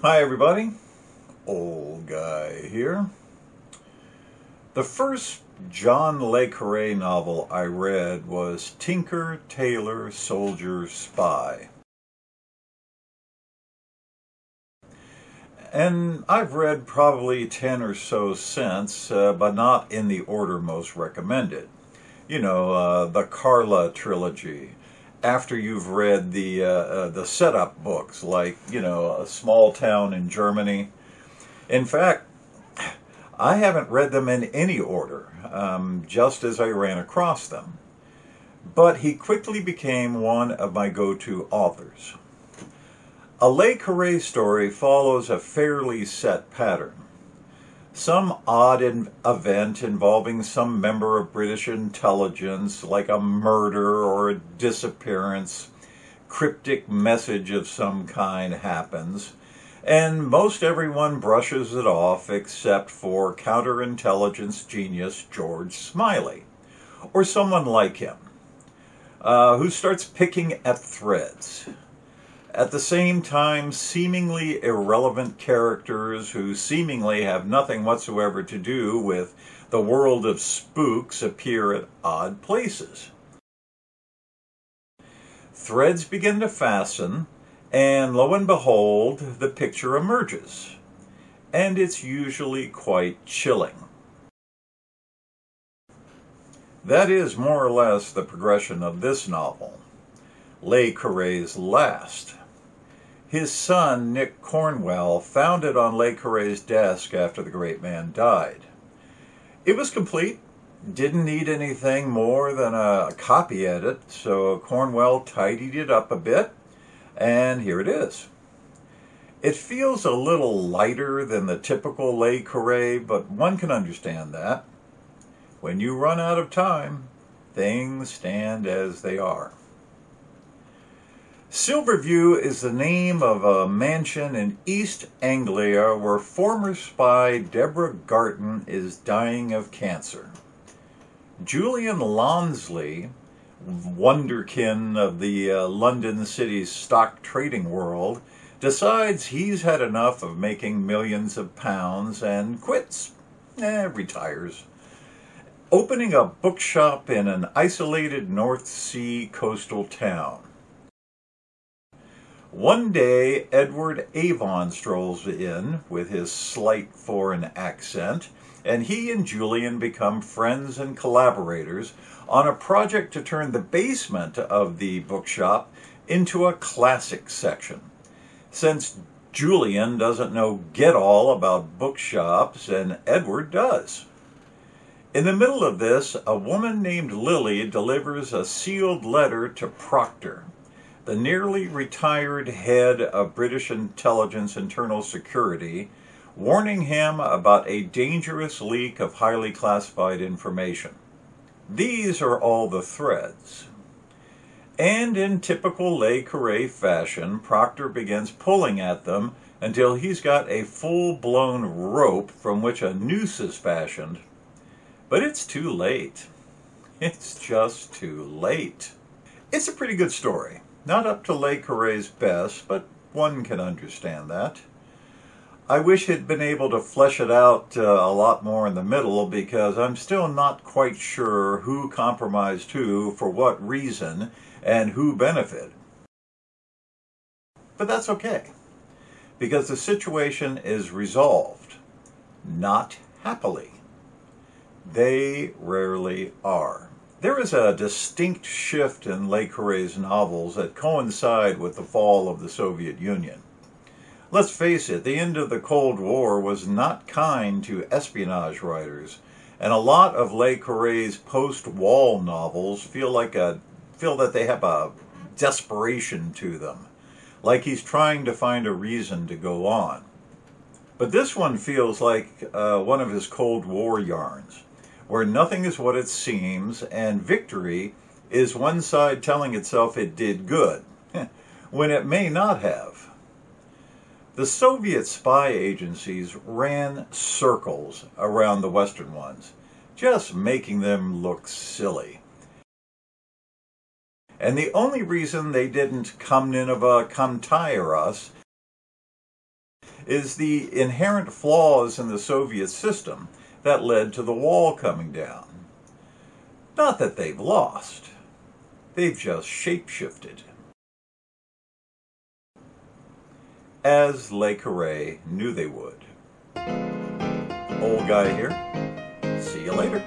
Hi everybody, old guy here. The first John Le Carre novel I read was Tinker, Tailor, Soldier, Spy. And I've read probably 10 or so since, but not in the order most recommended. The Carla trilogy. After you've read the setup books, like, A Small Town in Germany. In fact, I haven't read them in any order, just as I ran across them. But he quickly became one of my go-to authors. A Le Carre story follows a fairly set pattern. Some odd event involving some member of British intelligence, like a murder or a disappearance, cryptic message of some kind happens, and most everyone brushes it off except for counterintelligence genius George Smiley, or someone like him, who starts picking at threads. At the same time, seemingly irrelevant characters who seemingly have nothing whatsoever to do with the world of spooks appear at odd places. Threads begin to fasten, and lo and behold, the picture emerges. And it's usually quite chilling. That is more or less the progression of this novel, Le Carre's last. His son, Nick Cornwell, found it on Le Carre's desk after the great man died. It was complete, didn't need anything more than a copy edit, so Cornwell tidied it up a bit, and here it is. It feels a little lighter than the typical Le Carre, but one can understand that. When you run out of time, things stand as they are. Silverview is the name of a mansion in East Anglia where former spy Deborah Garton is dying of cancer. Julian Lonsley, wonderkin of the London city's stock trading world, decides he's had enough of making millions of pounds and quits, retires, opening a bookshop in an isolated North Sea coastal town. One day, Edward Avon strolls in with his slight foreign accent, and he and Julian become friends and collaborators on a project to turn the basement of the bookshop into a classic section. Since Julian doesn't know get-all about bookshops, and Edward does. In the middle of this, a woman named Lily delivers a sealed letter to Proctor, the nearly retired head of British intelligence internal security, warning him about a dangerous leak of highly classified information. These are all the threads. And in typical Le Carre fashion, Proctor begins pulling at them until he's got a full-blown rope from which a noose is fashioned. But it's too late. It's just too late. It's a pretty good story. Not up to Le Carre's best, but one can understand that. I wish he'd been able to flesh it out a lot more in the middle, because I'm still not quite sure who compromised who, for what reason, and who benefited. But that's okay, because the situation is resolved, not happily. They rarely are. There is a distinct shift in Le Carre's novels that coincide with the fall of the Soviet Union. Let's face it, the end of the Cold War was not kind to espionage writers, and a lot of Le Carre's post-wall novels feel that they have a desperation to them, like he's trying to find a reason to go on. But this one feels like one of his Cold War yarns, where nothing is what it seems, and victory is one side telling itself it did good, when it may not have. The Soviet spy agencies ran circles around the Western ones, just making them look silly. And the only reason they didn't come Nineveh, come tire us is the inherent flaws in the Soviet system that led to the wall coming down. Not that they've lost. They've just shape-shifted. As Le Carre knew they would. Old guy here. See you later.